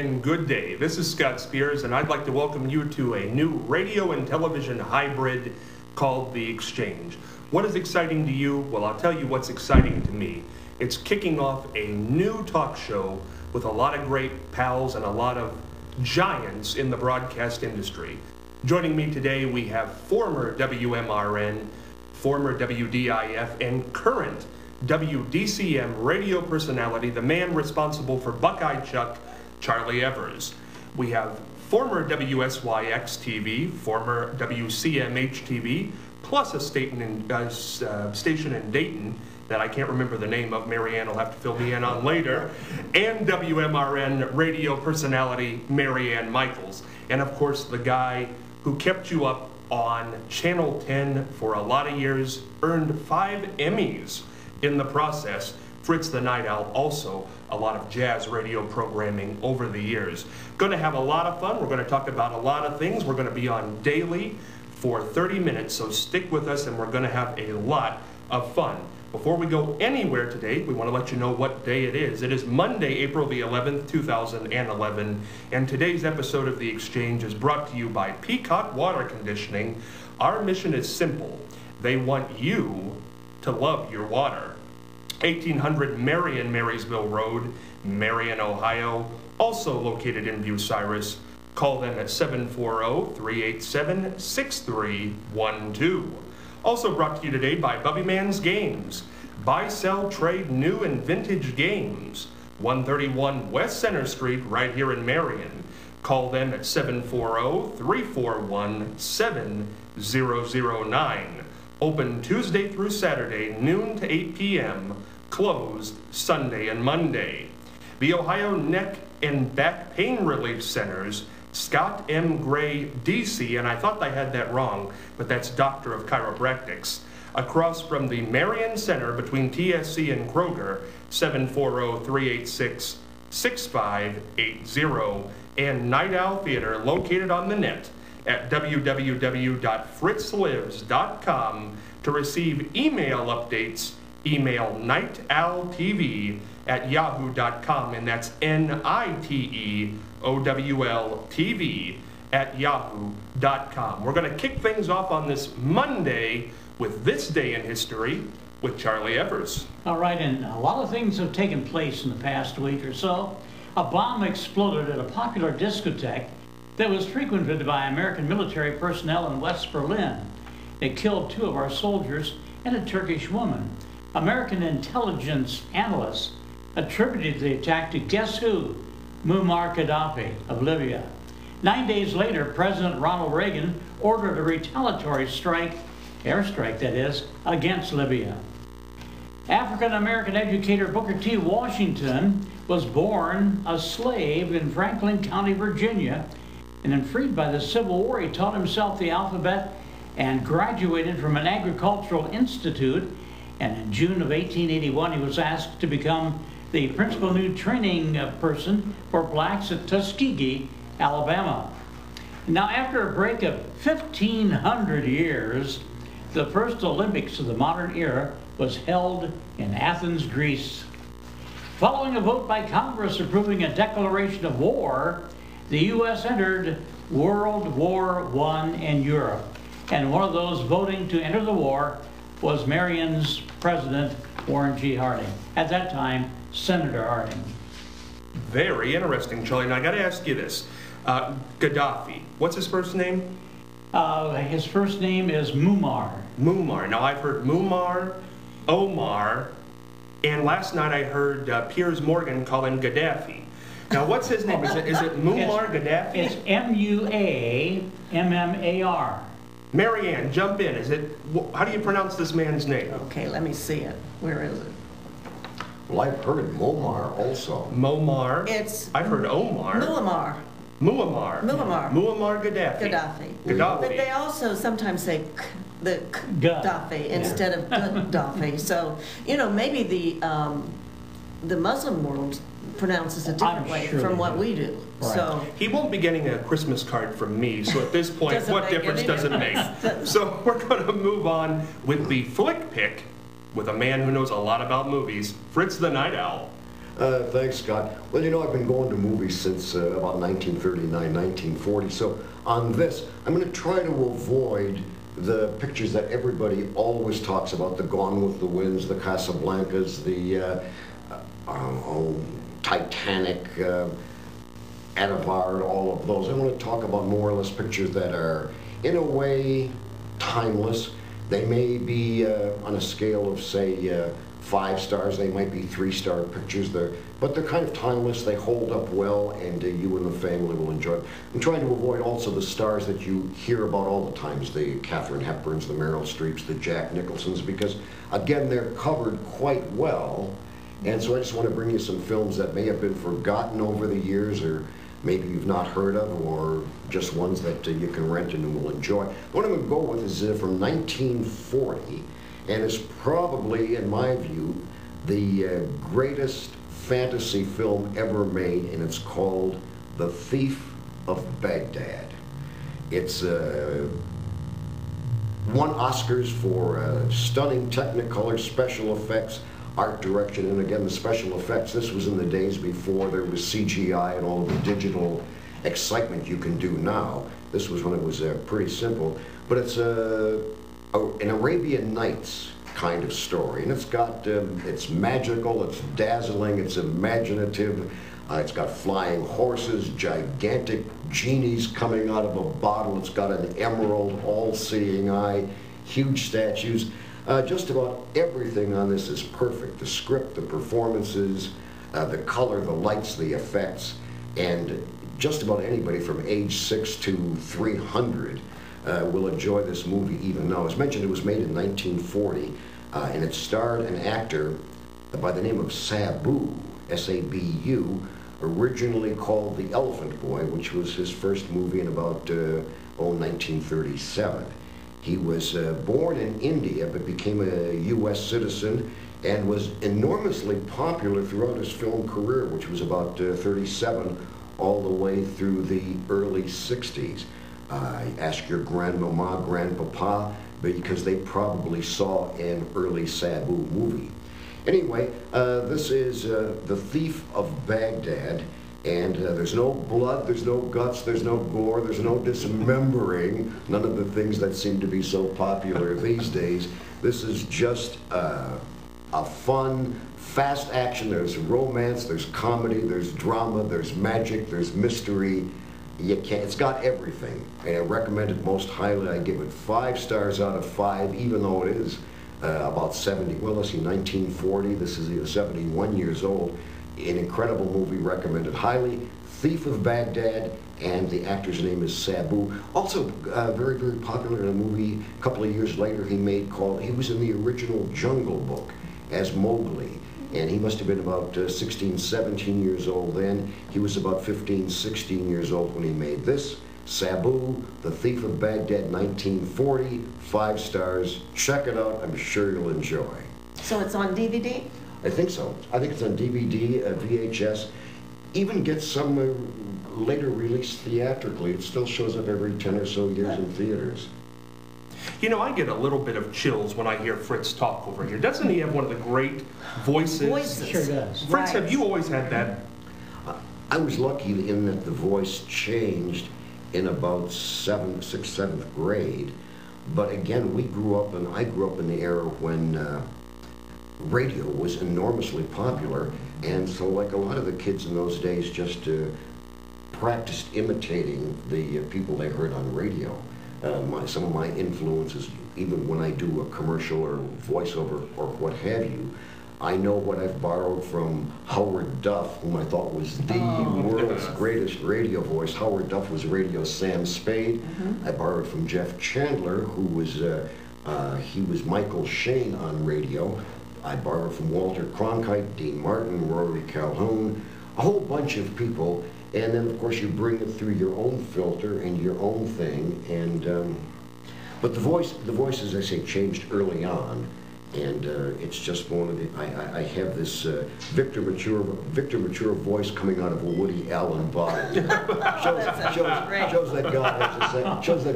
and good day. This is Scott Spears, and I'd like to welcome you to a new radio and television hybrid called The Exchange. What is exciting to you? Well, I'll tell you what's exciting to me. It's kicking off a new talk show with a lot of great pals and a lot of giants in the broadcast industry. Joining me today, we have former WMRN, former WDIF, and current WDCM radio personality, the man responsible for Buckeye Chuck, Charlie Evers. We have former WSYX TV, former WCMH TV, plus a station in Dayton that I can't remember the name of. Marianne will have to fill me in on later, and WMRN radio personality Marianne Michaels. And of course, the guy who kept you up on Channel 10 for a lot of years, earned 5 Emmys in the process. Fritz the Night Owl, also a lot of jazz radio programming over the years. Going to have a lot of fun. We're going to talk about a lot of things. We're going to be on daily for 30 minutes, so stick with us and we're going to have a lot of fun. Before we go anywhere today, we want to let you know what day it is. It is Monday, April the 11th, 2011, and today's episode of The Exchange is brought to you by Peacock Water Conditioning. Our mission is simple. They want you to love your water. 1800 Marion Marysville Road, Marion, Ohio, also located in Bucyrus. Call them at 740-387-6312. Also brought to you today by Bubby Man's Games. Buy, sell, trade new and vintage games. 131 West Center Street, right here in Marion. Call them at 740-341-7009. Open Tuesday through Saturday, noon to 8 p.m. Closed Sunday and Monday. The Ohio Neck and Back Pain Relief Centers, Scott M. Gray, D.C., and I thought I had that wrong, but that's Doctor of Chiropractics. Across from the Marion Center between TSC and Kroger, 740-386-6580, and Night Owl Theater, located on the net at www.fritzlives.com. To receive email updates, email nightowltv@yahoo.com, and that's NITEOWLTV@yahoo.com. We're going to kick things off on this Monday with This Day in History with Charlie Evers. All right, and a lot of things have taken place in the past week or so. A bomb exploded at a popular discotheque that was frequented by American military personnel in West Berlin. It killed 2 of our soldiers and a Turkish woman. American intelligence analysts attributed the attack to guess who? Muammar Gaddafi of Libya. 9 days later, President Ronald Reagan ordered a retaliatory strike, airstrike that is, against Libya. African-American educator Booker T. Washington was born a slave in Franklin County, Virginia, and then freed by the Civil War. He taught himself the alphabet and graduated from an agricultural institute. And in June of 1881, he was asked to become the principal new training person for blacks at Tuskegee, Alabama. Now, after a break of 1,500 years, the first Olympics of the modern era was held in Athens, Greece. Following a vote by Congress approving a declaration of war, the U.S. entered World War I in Europe. And one of those voting to enter the war was Marion's President, Warren G. Harding. At that time, Senator Harding. Very interesting, Charlie. Now, I got to ask you this. Gaddafi, what's his first name? His first name is Muammar. Muammar. Now, I've heard Muammar, Omar, and last night I heard Piers Morgan call him Gaddafi. Now, what's his name? Is it Muammar Gaddafi? It's M-U-A-M-M-A-R. Marianne, jump in. How do you pronounce this man's name? Okay, let me see it. Where is it? Well, I've heard Muammar also. Muammar. I've heard Omar. Muammar. Muammar. Muammar. Muammar Gaddafi. Gaddafi. But they also sometimes say Gaddafi instead of Gaddafi. So, you know, maybe the Muslim world pronounces a different way from what we do. Right. So he won't be getting a Christmas card from me, so at this point, what difference does it make? So we're going to move on with the flick pick with a man who knows a lot about movies, Fritz the Night Owl. Thanks, Scott. Well, you know, I've been going to movies since about 1939, 1940. So on this, I'm going to try to avoid the pictures that everybody always talks about, the Gone with the Winds, the Casablancas, the Titanic, Anavard, all of those. I want to talk about more or less pictures that are, in a way, timeless. They may be on a scale of, say, 5 stars. They might be 3-star pictures. But they're kind of timeless. They hold up well, and you and the family will enjoy it. I'm trying to avoid also the stars that you hear about all the times, the Katharine Hepburns, the Meryl Streeps, the Jack Nicholsons, because, again, they're covered quite well. And so I just want to bring you some films that may have been forgotten over the years, or maybe you've not heard of, or just ones that you can rent and will enjoy. The one I'm going to go with is from 1940, and is probably, in my view, the greatest fantasy film ever made, and it's called The Thief of Baghdad. It's won Oscars for stunning Technicolor special effects, art direction, and again, the special effects. This was in the days before there was CGI and all the digital excitement you can do now. This was when it was pretty simple, but it's an Arabian Nights kind of story, and it's got, it's magical, it's dazzling, it's imaginative, it's got flying horses, gigantic genies coming out of a bottle, it's got an emerald, all-seeing eye, huge statues. Just about everything on this is perfect. The script, the performances, the color, the lights, the effects, and just about anybody from age 6 to 300 will enjoy this movie even now. As mentioned, it was made in 1940, and it starred an actor by the name of Sabu, S-A-B-U, originally called The Elephant Boy, which was his first movie in about 1937. He was born in India, but became a U.S. citizen and was enormously popular throughout his film career, which was about 37 all the way through the early 60s. Ask your grandmama, grandpapa, because they probably saw an early Sabu movie. Anyway, this is The Thief of Baghdad, and there's no blood, there's no guts, there's no gore, there's no dismembering, none of the things that seem to be so popular these days. This is just a fun, fast action. There's romance, there's comedy, there's drama, there's magic, there's mystery. It's got everything, and I recommend it most highly. I give it 5 stars out of 5, even though it is about 70, well, let's see, 1940. This is 71 years old. An incredible movie, recommended highly. Thief of Baghdad, and the actor's name is Sabu. Also very, very popular in a movie a couple of years later he made called, he was in the original Jungle Book as Mowgli, and he must have been about 16, 17 years old then. He was about 15, 16 years old when he made this. Sabu, The Thief of Baghdad, 1940, 5 stars. Check it out, I'm sure you'll enjoy. So it's on DVD? I think so. I think it's on DVD, VHS, even gets some later released theatrically. It still shows up every 10 or so years in theaters. You know, I get a little bit of chills when I hear Fritz talk over here. Doesn't he have one of the great voices? Sure does. Fritz, have you always had that? I was lucky in that the voice changed in about 6th, 7th grade. But again, I grew up in the era when radio was enormously popular, and so like a lot of the kids in those days just practiced imitating the people they heard on radio. Some of my influences, even when I do a commercial or voiceover or what have you, I know what I've borrowed from Howard Duff, whom I thought was the world's greatest radio voice. Howard Duff was radio Sam Spade. I borrowed from Jeff Chandler, who was he was Michael Shane on radio. I borrowed from Walter Cronkite, Dean Martin, Rory Calhoun, a whole bunch of people, and then of course you bring it through your own filter and your own thing. And but the voice, as I say, changed early on, and it's just one of the. I have this Victor Mature voice coming out of a Woody Allen body. Shows that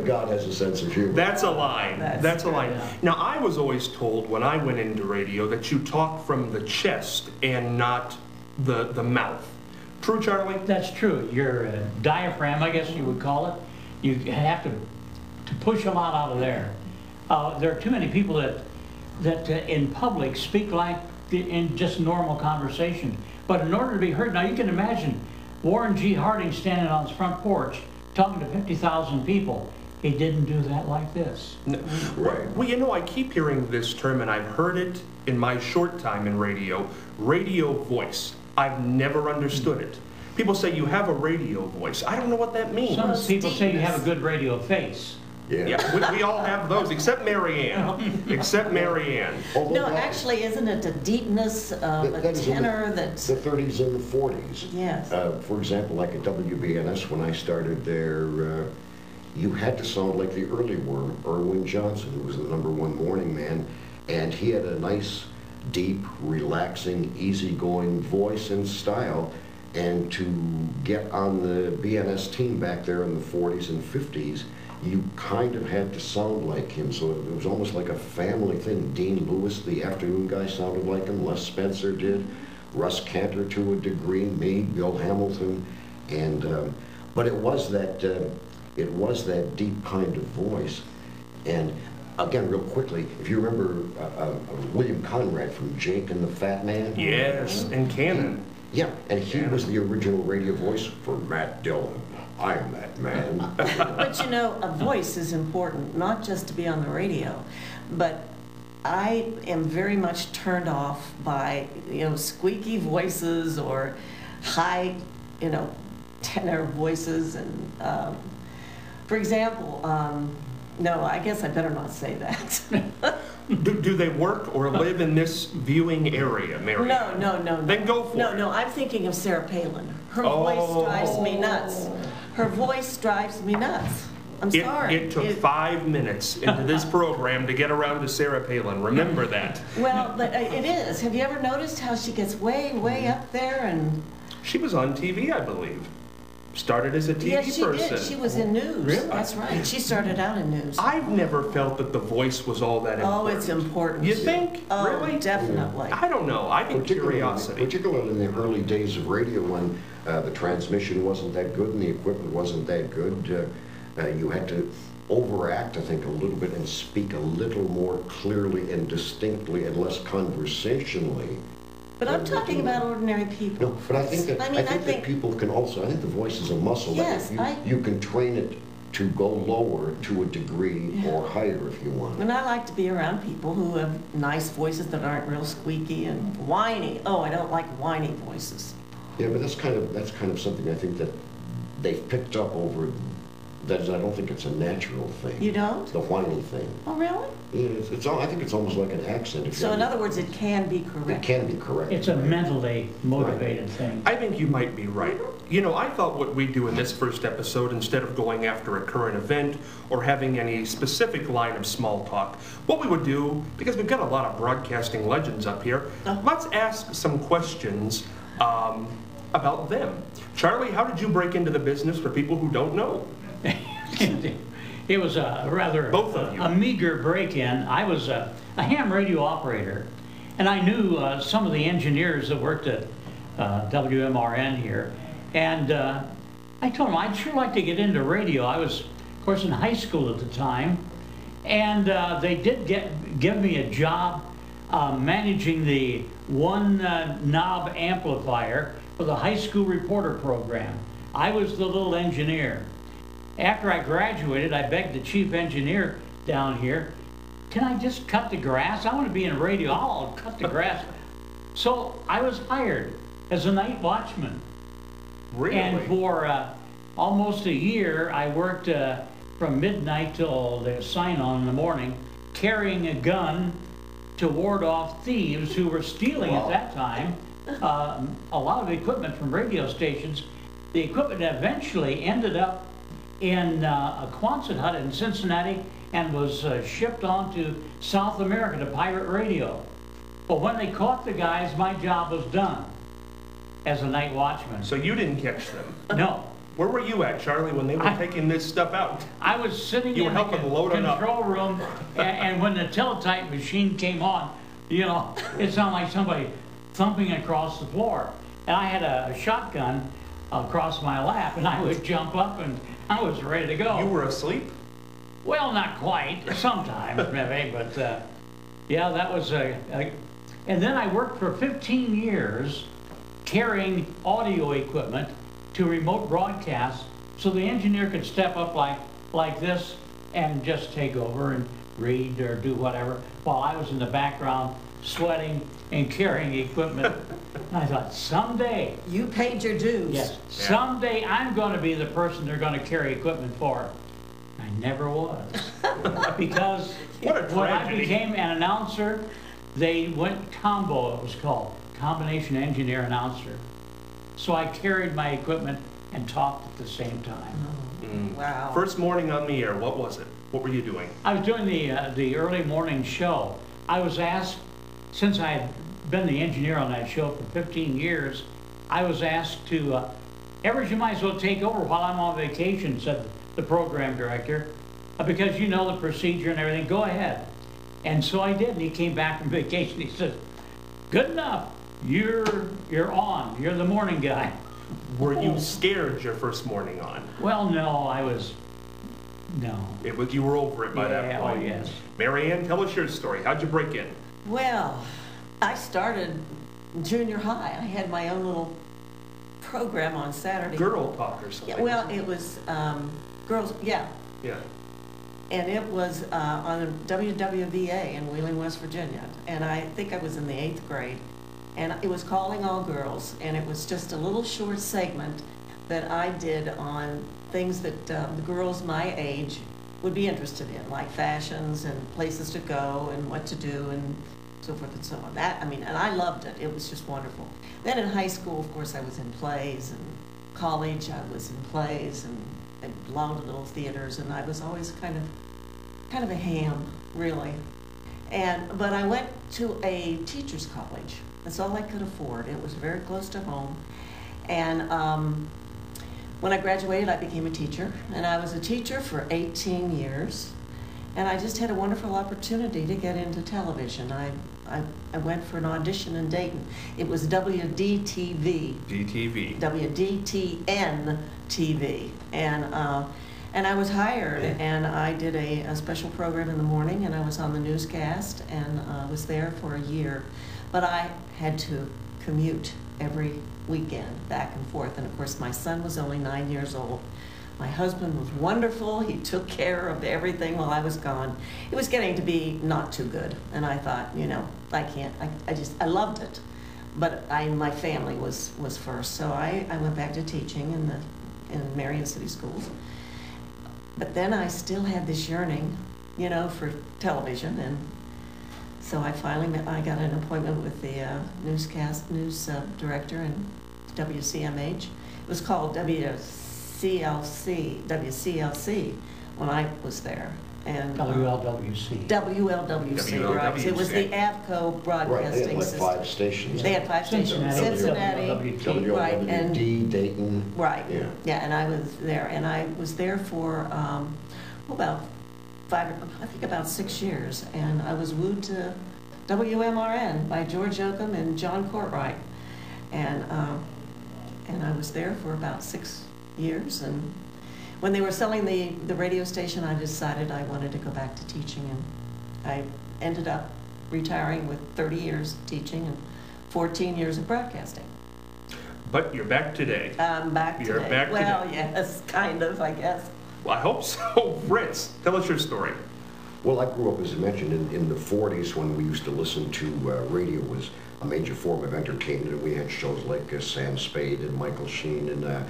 God has a sense of humor. That's a line. That's a line. Yeah. Now, I was always told when I went into radio that you talk from the chest and not the mouth. True, Charlie? That's true. Your diaphragm, I guess you would call it, you have to push a lot out of there. There are too many people that in public speak like in just normal conversation. But in order to be heard, now you can imagine Warren G. Harding standing on his front porch talking to 50,000 people. He didn't do that like this. No. Right. Well, you know, I keep hearing this term, and I've heard it in my short time in radio voice. I've never understood it. People say you have a radio voice. I don't know what that means. Some people say you have a good radio face. Yeah, we all have those, except Mary Ann. Except Mary Ann. No, actually, isn't it a deepness, a tenor that's... The 30s and the 40s. Yes. For example, like at WBNS, when I started there, you had to sound like the early worm, Erwin Johnson, who was the #1 morning man, and he had a nice, deep, relaxing, easygoing voice and style. And to get on the BNS team back there in the 40s and 50s, you kind of had to sound like him, so it was almost like a family thing. Dean Lewis, the afternoon guy, sounded like him. Les Spencer did. Russ Cantor to a degree. Me, Bill Hamilton, and but it was that deep kind of voice. And again, real quickly, if you remember William Conrad from Jake and the Fat Man. Yes, and Cannon. Yeah, and he was the original radio voice for Matt Dillon. I'm that man. But you know, a voice is important, not just to be on the radio, but I am very much turned off by, squeaky voices or high, tenor voices. And for example, no, I guess I better not say that. Do they work or live in this viewing area, Mary? No. Then go for it. No, I'm thinking of Sarah Palin. Her voice drives me nuts. Her voice drives me nuts. I'm sorry. It took 5 minutes into this program to get around to Sarah Palin. Remember that. Well, but it is. Have you ever noticed how she gets way up there? And she was on TV, I believe. Started as a TV yes, she person. Did. She was in news. Really? That's right. She started out in news. I've never felt that the voice was all that important. Oh, it's important. You think? Oh, really? Definitely. I don't know. I think curiosity. Particularly in the early days of radio when the transmission wasn't that good and the equipment wasn't that good, you had to overact, I think, a little bit and speak a little more clearly and distinctly and less conversationally. But I'm talking about ordinary people. No, but I think that people can also, I think the voice is a muscle. Yes, you can train it to go lower to a degree or higher if you want. And I like to be around people who have nice voices that aren't real squeaky and whiny. Oh, I don't like whiny voices. Yeah, but that's kind of something I think that they've picked up over. That is, I don't think it's a natural thing. You don't? The whiny thing. Oh, really? Yeah, I think it's almost like an accent. So in other words, it can be correct. It can be correct. It's a mentally motivated thing. I think you might be right. I thought what we do in this first episode, instead of going after a current event or having any specific line of small talk, what we would do, because we've got a lot of broadcasting legends up here, let's ask some questions about them. Charlie, how did you break into the business for people who don't know? It was a rather a meager break-in. I was a ham radio operator, and I knew some of the engineers that worked at WMRN here, and I told them I'd sure like to get into radio. I was, of course, in high school at the time, and they did give me a job managing the one knob amplifier for the high school reporter program. I was the little engineer. After I graduated, I begged the chief engineer down here, can I just cut the grass? I want to be in radio. I'll cut the grass. So I was hired as a night watchman. Really? And for almost a year, I worked from midnight till the sign-on in the morning, carrying a gun to ward off thieves who were stealing at that time a lot of equipment from radio stations. The equipment eventually ended up in a Quonset hut in Cincinnati and was shipped on to South America to pirate radio. But when they caught the guys, my job was done as a night watchman. So you didn't catch them? No. Where were you at, Charlie, when they were taking this stuff out? I was sitting in the control room, and when the teletype machine came on, it sounded like somebody thumping across the floor. and I had a shotgun across my lap, and I would jump up, and I was ready to go. You were asleep? Well, not quite. Sometimes, maybe, but yeah, that was and then I worked for 15 years carrying audio equipment to remote broadcasts, so the engineer could step up like this and just take over and read or do whatever, while I was in the background sweating and carrying equipment. And I thought, someday, You paid your dues. yes, someday I'm going to be the person they're going to carry equipment for. I never was. Because What a when I tragedy. became an announcer, they went combo, it was called, combination engineer announcer. So I carried my equipment and talked at the same time. Wow. First morning on the air, what was it? What were you doing? I was doing the early morning show. I was asked, since I had been the engineer on that show for 15 years, I was asked to, Evers, you might as well take over while I'm on vacation, said the program director, because you know the procedure and everything, go ahead. And so I did, and he came back from vacation. He said, good enough, you're on, you're the morning guy. Were you scared your first morning on? Well, no, no. It was, you were over it by that Yeah, point. oh, yes. Mary Ann, tell us your story. How'd you break in? Well, I started junior high. I had my own little program on Saturday. Girl talk or something? Yeah, well, it was girls, yeah. Yeah. And it was on WWVA in Wheeling, West Virginia. And I think I was in the 8th grade. And it was Calling All Girls. And it was just a little short segment that I did on things that the girls my age would be interested in, like fashions and places to go and what to do and so forth and so on. That, I mean, and I loved it. It was just wonderful. Then in high school, of course, I was in plays, and college, I was in plays, and I belonged to little theaters, and I was always kind of a ham, really. But I went to a teacher's college. That's all I could afford. It was very close to home. And when I graduated, I became a teacher, and I was a teacher for 18 years. And I just had a wonderful opportunity to get into television. I went for an audition in Dayton. It was WDTV. DTV. WDTN TV. And I was hired, and I did a special program in the morning, and I was on the newscast, and I was there for a year. But I had to commute every weekend back and forth. And of course, my son was only 9 years old. My husband was wonderful. He took care of everything while I was gone. It was getting to be not too good. And I thought, you know, I can't, I loved it. But my family was first. So I went back to teaching in Marion City Schools. But then I still had this yearning, you know, for television. And so I got an appointment with the news director in WCMH. It was called WCLC when I was there. And WLWC. WLWC, right. It was the ABCO broadcasting system. Right, they had like 5 stations. They had 5 stations. Cincinnati, right, and Dayton. Right. Yeah. And I was there, and I was there for about 6 years, and I was wooed to WMRN by George Oakham and John Courtwright, and I was there for about 6 years. And when they were selling the radio station, I decided I wanted to go back to teaching, and I ended up retiring with 30 years of teaching and 14 years of broadcasting. But you're back today. I'm back today. You're back today. Well, yes, kind of, I guess. Well, I hope so. Fritz, tell us your story. Well, I grew up, as I mentioned, in the 40s when we used to listen to radio was a major form of entertainment. We had shows like Sam Spade and Michael Sheen and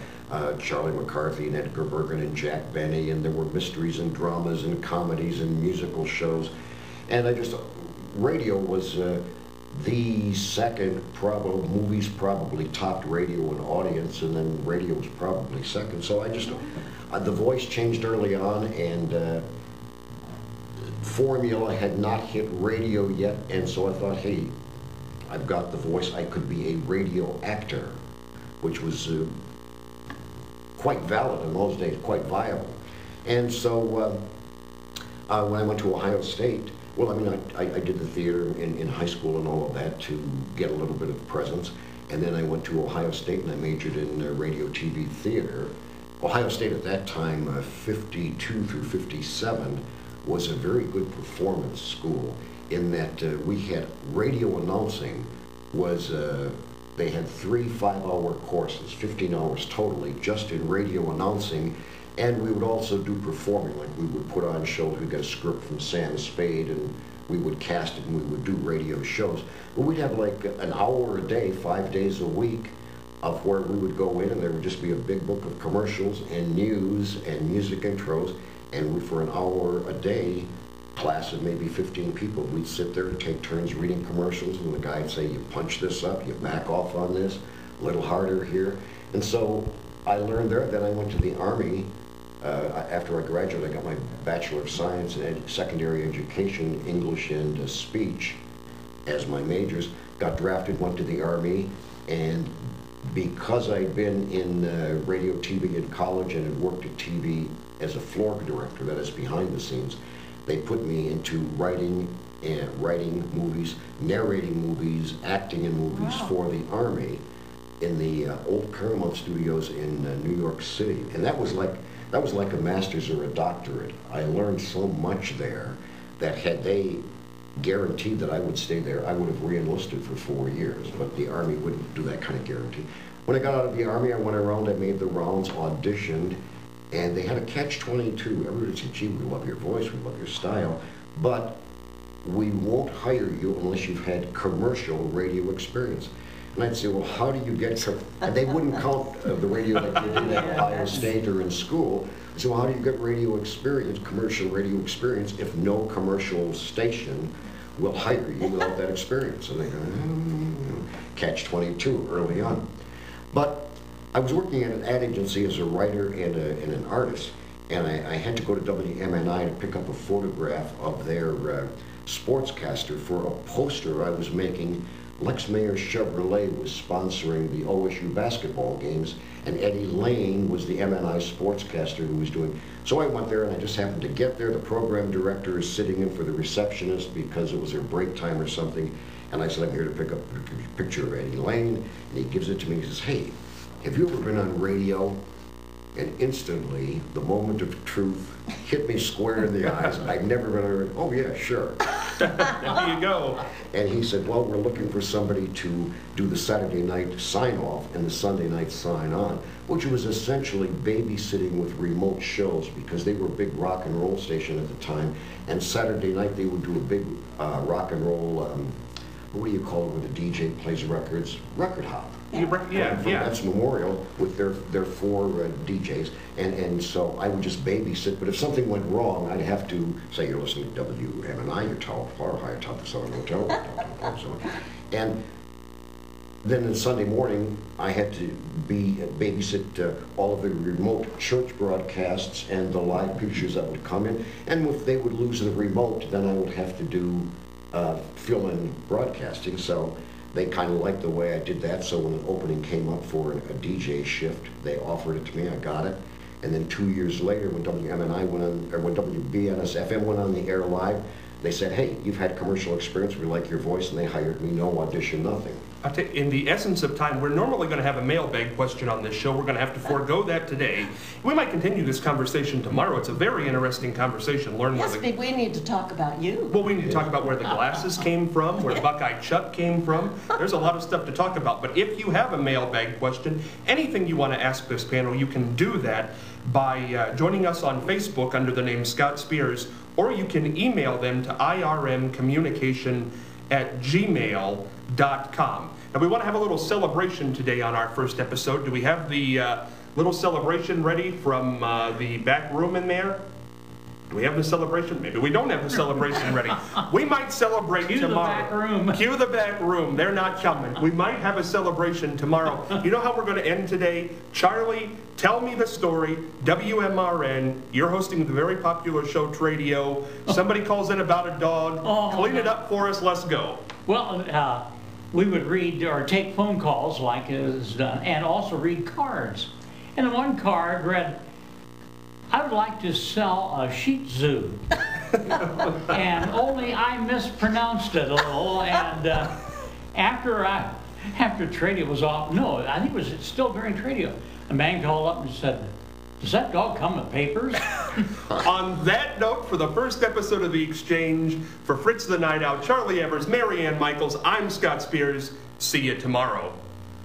Charlie McCarthy and Edgar Bergen and Jack Benny, and there were mysteries and dramas and comedies and musical shows. And radio was the second, movies probably topped radio in audience, and then radio was probably second. So the voice changed early on, and formula had not hit radio yet, and so I thought, hey, I've got the voice, I could be a radio actor, which was quite valid in those days, quite viable. And so when I went to Ohio State, well, I mean, I did the theater in high school and all of that to get a little bit of presence. And then I went to Ohio State and I majored in radio, TV, theater. Ohio State at that time, 52 through 57, was a very good performance school in that we had radio announcing was, they had 3 5-hour courses, 15 hours totally, just in radio announcing. And we would also do performing, like we would put on shows. We got a script from Sam Spade and we would cast it and we would do radio shows. But we'd have like an hour a day, 5 days a week, of where we would go in and there would just be a big book of commercials and news and music intros. And we, for an hour a day, class of maybe 15 people, we'd sit there and take turns reading commercials, and the guy would say, you punch this up, you back off on this, a little harder here. And so I learned there. Then I went to the Army. After I graduated, I got my Bachelor of Science in Secondary Education, English and Speech as my majors. Got drafted, went to the Army, and because I'd been in radio, TV in college and had worked at TV as a floor director, that is behind the scenes, they put me into writing movies, narrating movies, acting in movies for the Army in the old Paramount Studios in New York City. And that was like a master's or a doctorate. I learned so much there that had they guaranteed that I would stay there, I would have re-enlisted for 4 years, but the Army wouldn't do that kind of guarantee. When I got out of the Army, I went around, I made the rounds, auditioned, and they had a catch-22. Everybody said, gee, we love your voice, we love your style, but we won't hire you unless you've had commercial radio experience. And I'd say, well, how do you get, and they wouldn't count the radio that you did at Ohio State or in school. So how do you get radio experience, commercial radio experience, if no commercial station will hire you without that experience? And they go, catch-22 early on. But I was working at an ad agency as a writer and an artist, and I had to go to WMNI to pick up a photograph of their sportscaster for a poster I was making. Lex Mayer Chevrolet was sponsoring the OSU basketball games, and Eddie Lane was the MNI sportscaster who was doing. So I went there, and I just happened to get there. The program director is sitting in for the receptionist because it was their break time or something. And I said, I'm here to pick up a picture of Eddie Lane. And he gives it to me. He says, hey, have you ever been on radio? And instantly, the moment of truth hit me square in the eyes. I'd never been on radio. Oh, yeah, sure. There you go. And he said, well, we're looking for somebody to do the Saturday night sign-off and the Sunday night sign-on, which was essentially babysitting with remote shows because they were a big rock and roll station at the time. And Saturday night, they would do a big rock and roll, what do you call it when the DJ plays records? Record hop. Yeah. That's Memorial with their 4 DJs, and so I would just babysit. But if something went wrong, I'd have to say, "You're listening to WMNI, your tower far higher top of Southern Hotel." And then on Sunday morning, I had to babysit all of the remote church broadcasts and the live pictures that would come in. And if they would lose the remote, then I would have to do fill-in broadcasting. So they kind of liked the way I did that, so when an opening came up for a DJ shift, they offered it to me, I got it. And then 2 years later, when WMNI went on, or when WBNS FM went on the air live, they said, hey, you've had commercial experience, we like your voice, and they hired me, no audition, nothing. In the essence of time, we're normally going to have a mailbag question on this show. We're going to have to forego that today. We might continue this conversation tomorrow. It's a very interesting conversation. We need to talk about you. Well, we need to talk about where the glasses came from, where Buckeye Chuck came from. There's a lot of stuff to talk about. But if you have a mailbag question, anything you want to ask this panel, you can do that by joining us on Facebook under the name Scott Spears, or you can email them to irmcommunication@gmail.com. Now, we want to have a little celebration today on our first episode. Do we have the little celebration ready from the back room in there? Do we have the celebration? Maybe we don't have the celebration ready. We might celebrate tomorrow. Cue the back room. Cue the back room. They're not coming. We might have a celebration tomorrow. You know how we're going to end today? Charlie, tell me the story. WMRN, you're hosting the very popular show Radio. Somebody calls in about a dog. Clean it up for us. Let's go. Well, we would read or take phone calls like is done, and also read cards. And one card read, I would like to sell a Shih Tzu. And only I mispronounced it a little, and after after Tradio was off, no, I think it was still during Tradio, a man called up and said, "Does that dog come with papers?" On that note, for the first episode of The Exchange, for Fritz the Night Out, Charlie Evers, Mary Ann Michaels, I'm Scott Spears. See you tomorrow.